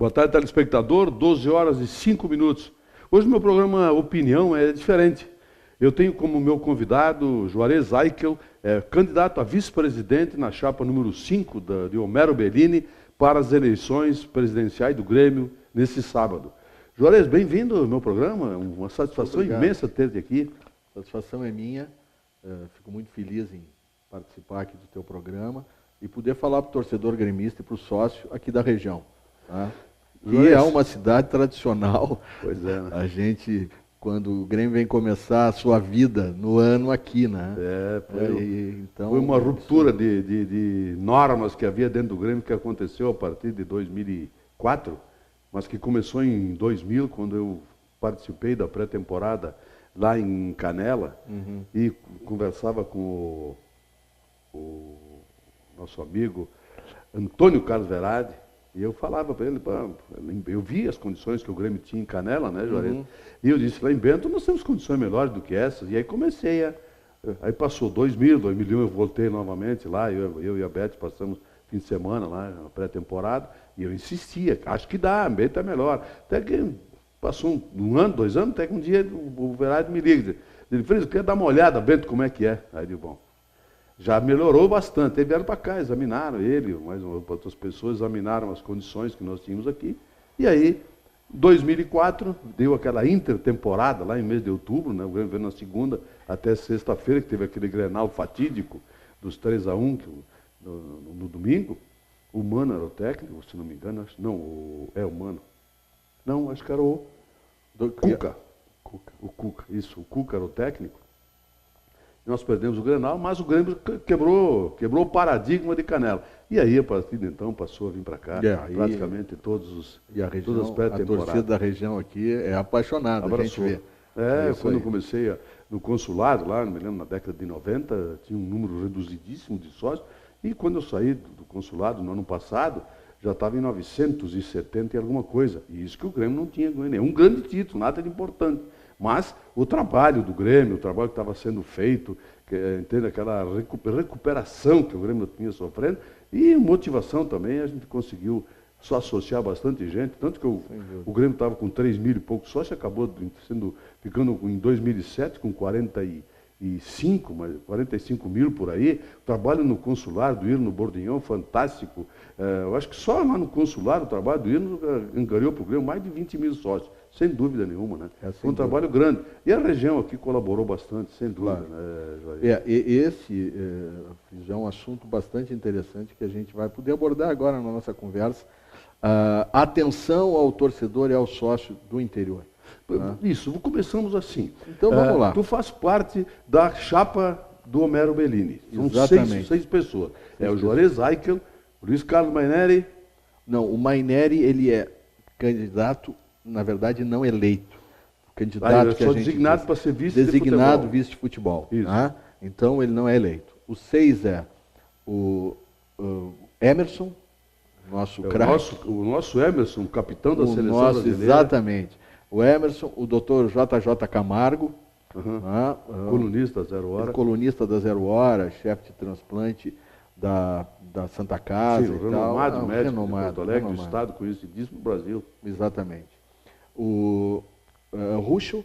Boa tarde, telespectador, 12 horas e 5 minutos. Hoje o meu programa Opinião é diferente. Eu tenho como meu convidado Juarez Eichel, candidato a vice-presidente na chapa número 5 de Homero Bellini para as eleições presidenciais do Grêmio nesse sábado. Juarez, bem-vindo ao meu programa, uma satisfação imensa ter-te aqui. A satisfação é minha, fico muito feliz em participar aqui do teu programa e poder falar para o torcedor gremista e para o sócio aqui da região. Tá? E é uma cidade tradicional. Pois é, né? A gente, quando o Grêmio vem começar a sua vida no ano aqui, né? Então, foi uma ruptura de normas que havia dentro do Grêmio que aconteceu a partir de 2004, mas que começou em 2000, quando eu participei da pré-temporada lá em Canela e conversava com o nosso amigo Antônio Carlos Verade. E eu falava para ele, eu vi as condições que o Grêmio tinha em Canela, né, Juarez? E eu disse, lá em Bento nós temos condições melhores do que essas. E aí comecei aí passou 2000, 2001 eu voltei novamente lá, eu e a Beth passamos fim de semana lá, na pré-temporada, e eu insistia, acho que dá, Bento é melhor. Até que passou um ano, 2 anos, até que um dia o Verade me liga, ele falou, eu quero dar uma olhada, Bento, como é que é? Aí eu digo, bom, já melhorou bastante. Eles vieram para cá, examinaram ele, mais outras pessoas examinaram as condições que nós tínhamos aqui. E aí, 2004, deu aquela intertemporada, lá em mês de outubro, né? O Grêmio veio na segunda até sexta-feira, que teve aquele Grenal fatídico dos 3-1 no domingo. O Mano era o técnico, se não me engano. O Mano. Não, acho que era o Cuca. O Cuca, isso. O Cuca era o técnico. Nós perdemos o Grenal, mas o Grêmio quebrou o paradigma de Canela. E aí, a partir de então, passou a vir para cá, praticamente todas as pré-temporadas. A torcida da região aqui é apaixonada, abraçou. A gente vê. Quando eu comecei no consulado, lá, me lembro, na década de 90, tinha um número reduzidíssimo de sócios, e quando eu saí do consulado no ano passado, já estava em 970 e alguma coisa. E isso que o Grêmio não tinha nenhum grande título, nada de importante. Mas o trabalho do Grêmio, o trabalho que estava sendo feito, entende, aquela recuperação que o Grêmio tinha sofrendo, e motivação também, a gente conseguiu só associar bastante gente, tanto que o Grêmio estava com 3 mil e poucos sócios, acabou ficando em 2007 com 45 mil por aí. O trabalho no consulado do Irno Bordignon, fantástico. Eu acho que só lá no consulado o trabalho do Irno angariou para o Grêmio mais de 20 mil sócios. Sem dúvida nenhuma, né? Foi um trabalho grande. E a região aqui colaborou bastante, sem dúvida, né, Juarez? Esse já é um assunto bastante interessante que a gente vai poder abordar agora na nossa conversa. Atenção ao torcedor e ao sócio do interior. Isso, começamos assim. Então vamos lá. Tu faz parte da chapa do Homero Bellini. São seis pessoas. O Juarez Eichel, o Luiz Carlos Maineri. Não, o Maineri, ele é candidato, na verdade, não eleito. Candidato que a gente designado para ser vice designado vice de futebol. Tá? Então ele não é eleito. O 6 é o Emerson, nosso craque. O nosso Emerson, capitão da seleção brasileira. Exatamente. O Emerson, o Dr. JJ Camargo, colunista da Zero Hora. Colunista da Zero Hora, chefe de transplante da Santa Casa. Sim, e renomado tal. Médico de Porto Alegre, do Estado, conhecidíssimo no Brasil. Exatamente. O Ruschel,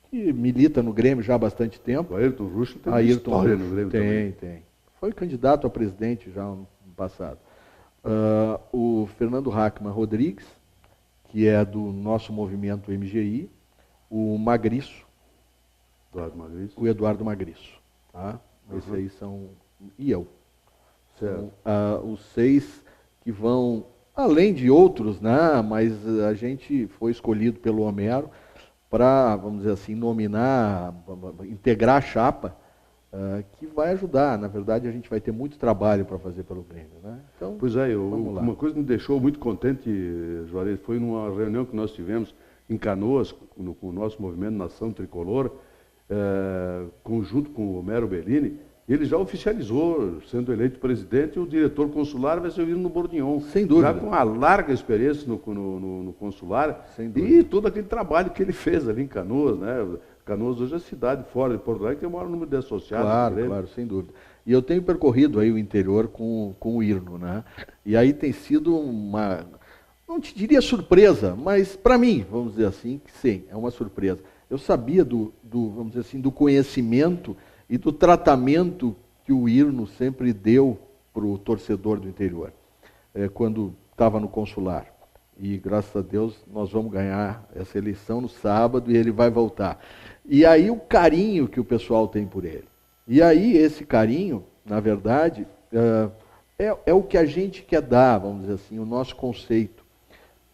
que milita no Grêmio já há bastante tempo. O Ayrton Ruschel tem história no Grêmio também. Tem. Foi candidato a presidente já no passado. O Fernando Hackman Rodrigues, que é do nosso movimento MGI. O Magriço. O Eduardo Magriço. Tá? Esses aí são... E eu. Certo. São os 6 que vão... Além de outros, né? Mas a gente foi escolhido pelo Homero para, vamos dizer assim, nominar, integrar a chapa, que vai ajudar. Na verdade, a gente vai ter muito trabalho para fazer pelo Grêmio. Né? Então, pois é, uma coisa que me deixou muito contente, Juarez, foi numa reunião que nós tivemos em Canoas, com o nosso movimento Nação Tricolor, conjunto com o Homero Bellini. Ele já oficializou, sendo eleito presidente, o diretor consular vai ser o Irno Bordignon. Sem dúvida. Já com uma larga experiência no consular. Sem dúvida. E todo aquele trabalho que ele fez ali em Canoas, né? Canoas hoje é a cidade fora de Porto Alegre que tem o maior número de associados. Claro, sem dúvida. E eu tenho percorrido aí o interior com o Irno, né? E aí tem sido não te diria surpresa, mas para mim, vamos dizer assim, que sim, é uma surpresa. Eu sabia vamos dizer assim, do conhecimento e do tratamento que o Irno sempre deu para o torcedor do interior, quando estava no consular. E graças a Deus nós vamos ganhar essa eleição no sábado e ele vai voltar. E aí o carinho que o pessoal tem por ele. E aí esse carinho, na verdade, é o que a gente quer dar, vamos dizer assim, o nosso conceito.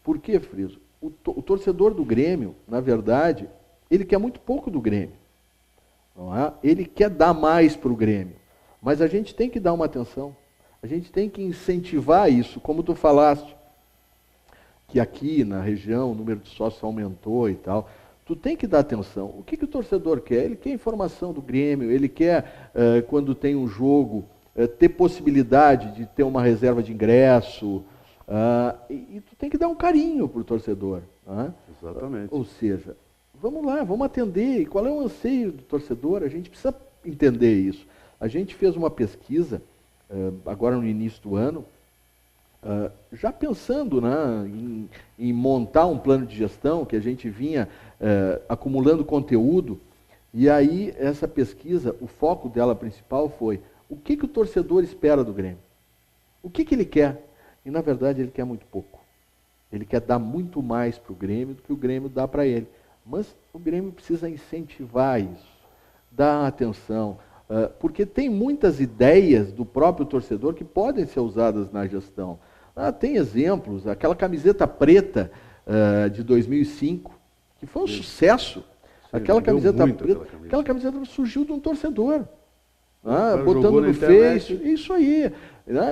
Por quê, Friso? O torcedor do Grêmio, na verdade, ele quer muito pouco do Grêmio. Não é? Ele quer dar mais para o Grêmio. Mas a gente tem que dar uma atenção. A gente tem que incentivar isso, como tu falaste, que aqui na região o número de sócios aumentou e tal. Tu tem que dar atenção. O que o torcedor quer? Ele quer informação do Grêmio, ele quer, quando tem um jogo, ter possibilidade de ter uma reserva de ingresso. E tu tem que dar um carinho para o torcedor. Exatamente. Ou seja, vamos lá, vamos atender. E qual é o anseio do torcedor? A gente precisa entender isso. A gente fez uma pesquisa, agora no início do ano, já pensando, né, em montar um plano de gestão, que a gente vinha acumulando conteúdo, e aí essa pesquisa, o foco dela principal foi o que o torcedor espera do Grêmio? O que ele quer? E na verdade ele quer muito pouco. Ele quer dar muito mais para o Grêmio do que o Grêmio dá para ele. Mas o Grêmio precisa incentivar isso, dar atenção, porque tem muitas ideias do próprio torcedor que podem ser usadas na gestão. Tem exemplos, aquela camiseta preta de 2005, que foi um sucesso. Aquela camiseta preta, aquela camiseta surgiu de um torcedor, botando no Face, isso aí.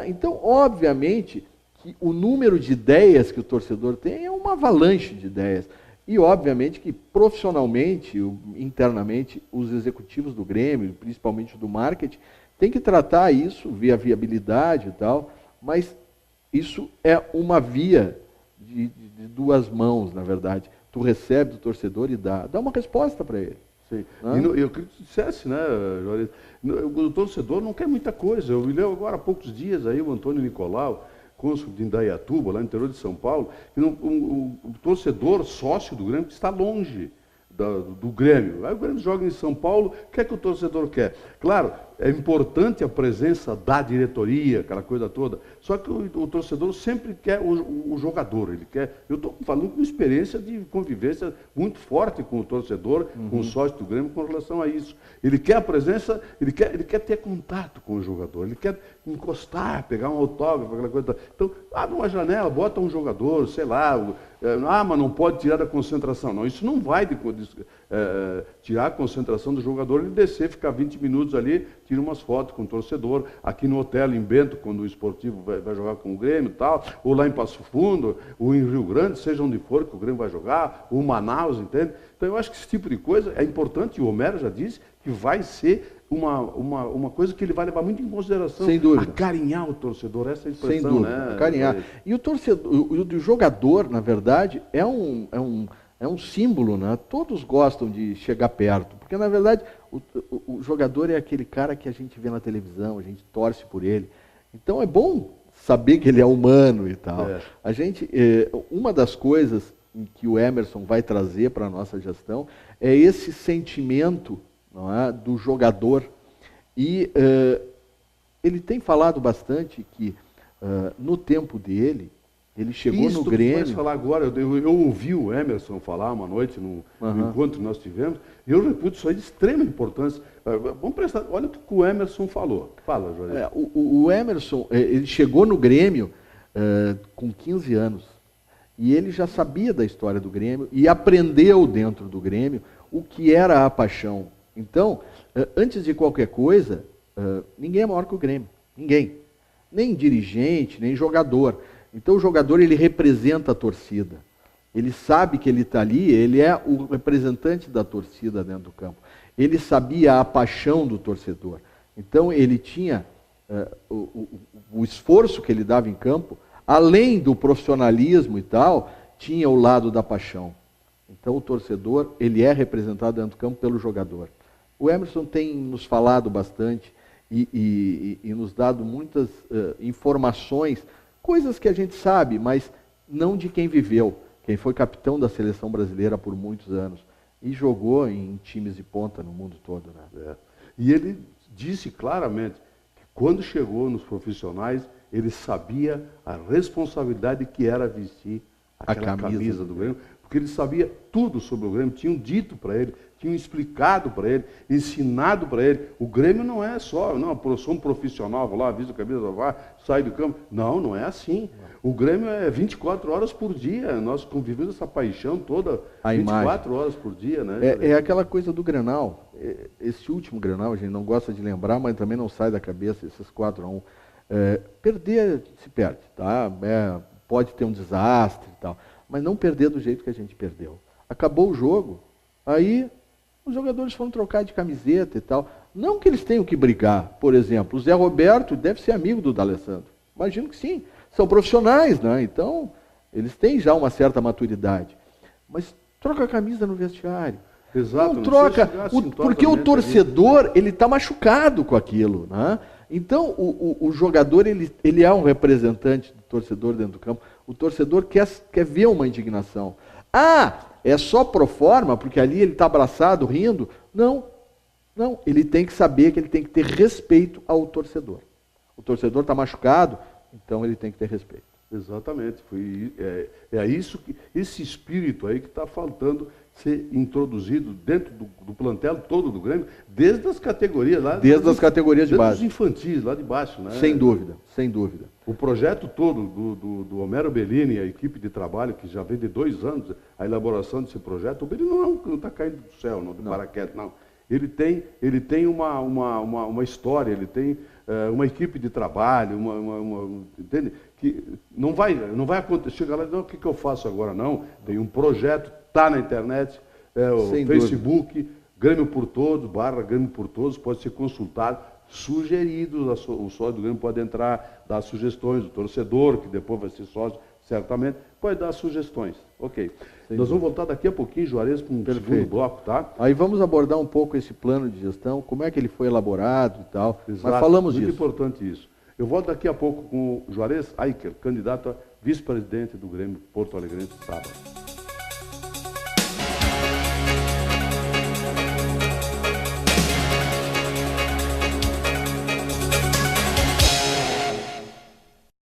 Então, obviamente, que o número de ideias que o torcedor tem é uma avalanche de ideias. E, obviamente, que profissionalmente, internamente, os executivos do Grêmio, principalmente do marketing, têm que tratar isso, ver a viabilidade e tal, mas isso é uma via de duas mãos, na verdade. Tu recebe do torcedor e dá uma resposta para ele. Sim. E eu queria que tu dissesse, né, Juarez, o torcedor não quer muita coisa. Eu me lembro agora há poucos dias aí, o Antônio Nicolau, cônsul de Indaiatuba, lá no interior de São Paulo, que o torcedor sócio do Grêmio está longe do Grêmio. Aí o Grêmio joga em São Paulo, o que é que o torcedor quer? Claro, é importante a presença da diretoria, aquela coisa toda, só que o torcedor sempre quer o jogador, ele quer. Eu estou falando com experiência de convivência muito forte com o torcedor, com o sócio do Grêmio com relação a isso. Ele quer a presença, ele quer ter contato com o jogador, ele quer encostar, pegar um autógrafo, aquela coisa. Então, abre uma janela, bota um jogador, sei lá, mas não pode tirar da concentração. Não, isso não vai tirar a concentração do jogador, ele descer, ficar 20 minutos ali, tira umas fotos com o torcedor, aqui no hotel em Bento, quando o esportivo vai jogar com o Grêmio e tal, ou lá em Passo Fundo, ou em Rio Grande, seja onde for que o Grêmio vai jogar, ou Manaus, entende? Então eu acho que esse tipo de coisa é importante, e o Homero já disse que vai ser uma coisa que ele vai levar muito em consideração. Sem dúvida. Acarinhar o torcedor, essa é a expressão. Sem dúvida, né? acarinhar. E o torcedor, o jogador, na verdade, é um símbolo, né? Todos gostam de chegar perto, porque na verdade o jogador é aquele cara que a gente vê na televisão, a gente torce por ele. Então é bom saber que ele é humano e tal. A gente, uma das coisas que o Emerson vai trazer para a nossa gestão é esse sentimento, não é, do jogador. E ele tem falado bastante que no tempo dele, ele chegou no Grêmio. Isso falar agora, eu ouvi o Emerson falar uma noite no encontro que nós tivemos, e eu reputo isso aí de extrema importância. Vamos prestar, olha o que o Emerson falou. Fala, Jorge. O Emerson, ele chegou no Grêmio com 15 anos, e ele já sabia da história do Grêmio, e aprendeu dentro do Grêmio o que era a paixão. Então, antes de qualquer coisa, ninguém é maior que o Grêmio. Ninguém. Nem dirigente, nem jogador. Então o jogador, ele representa a torcida. Ele sabe que ele está ali, ele é o representante da torcida dentro do campo. Ele sabia a paixão do torcedor. Então ele tinha o esforço que ele dava em campo, além do profissionalismo e tal, tinha o lado da paixão. Então o torcedor, ele é representado dentro do campo pelo jogador. O Emerson tem nos falado bastante e nos dado muitas informações, coisas que a gente sabe, mas não de quem viveu, quem foi capitão da seleção brasileira por muitos anos e jogou em times de ponta no mundo todo, né? E ele disse claramente que quando chegou nos profissionais, ele sabia a responsabilidade que era vestir aquela camisa do Grêmio, porque ele sabia tudo sobre o Grêmio, tinham dito para ele, tinham explicado para ele, ensinado para ele. O Grêmio não é só, não, eu sou um profissional, vou lá, visto a camisa, saio do campo. Não, não é assim. O Grêmio é 24 horas por dia, nós convivemos essa paixão toda, 24 horas por dia, né? É aquela coisa do Grenal, esse último Grenal, a gente não gosta de lembrar, mas também não sai da cabeça, esses 4-1. Perder se perde, tá? Pode ter um desastre e tal, mas não perder do jeito que a gente perdeu. Acabou o jogo, aí os jogadores foram trocar de camiseta e tal. Não que eles tenham que brigar. Por exemplo, o Zé Roberto deve ser amigo do D'Alessandro. Imagino que sim. São profissionais, né? Então, eles têm já uma certa maturidade. Mas troca a camisa no vestiário. Exato. Não troca, porque o torcedor, ele está machucado com aquilo, né? Então, o jogador, ele é um representante do torcedor dentro do campo. O torcedor quer ver uma indignação. É só pro forma, porque ali ele está abraçado, rindo? Não. Não, ele tem que saber que ele tem que ter respeito ao torcedor. O torcedor está machucado, então ele tem que ter respeito. Exatamente. Isso esse espírito aí que está faltando ser introduzido dentro do plantel todo do Grêmio, desde as categorias lá. Desde as categorias de base. Desde os infantis, lá de baixo, né? Sem dúvida, sem dúvida. O projeto todo do Homero Bellini, a equipe de trabalho, que já vem de 2 anos, a elaboração desse projeto, o Bellini não está caindo do céu, não, de paraquedas, não. Ele tem uma história, ele tem uma equipe de trabalho, entende? Que não vai acontecer, chegar lá e dizer, o que eu faço agora? Não, tem um projeto, está na internet, o Sem Facebook, dúvida. Grêmio por Todos, /Grêmio por Todos, pode ser consultado, sugerido, o sócio do Grêmio pode entrar, dar sugestões, o torcedor, que depois vai ser sócio, certamente, pode dar sugestões. Ok. Nós vamos voltar daqui a pouquinho, Juarez, com o segundo bloco, tá? Aí vamos abordar um pouco esse plano de gestão, como é que ele foi elaborado e tal. Exato. Mas falamos Muito disso. importante isso. Eu volto daqui a pouco com o Juarez Aiker, candidato a vice-presidente do Grêmio Porto Alegrense, sábado.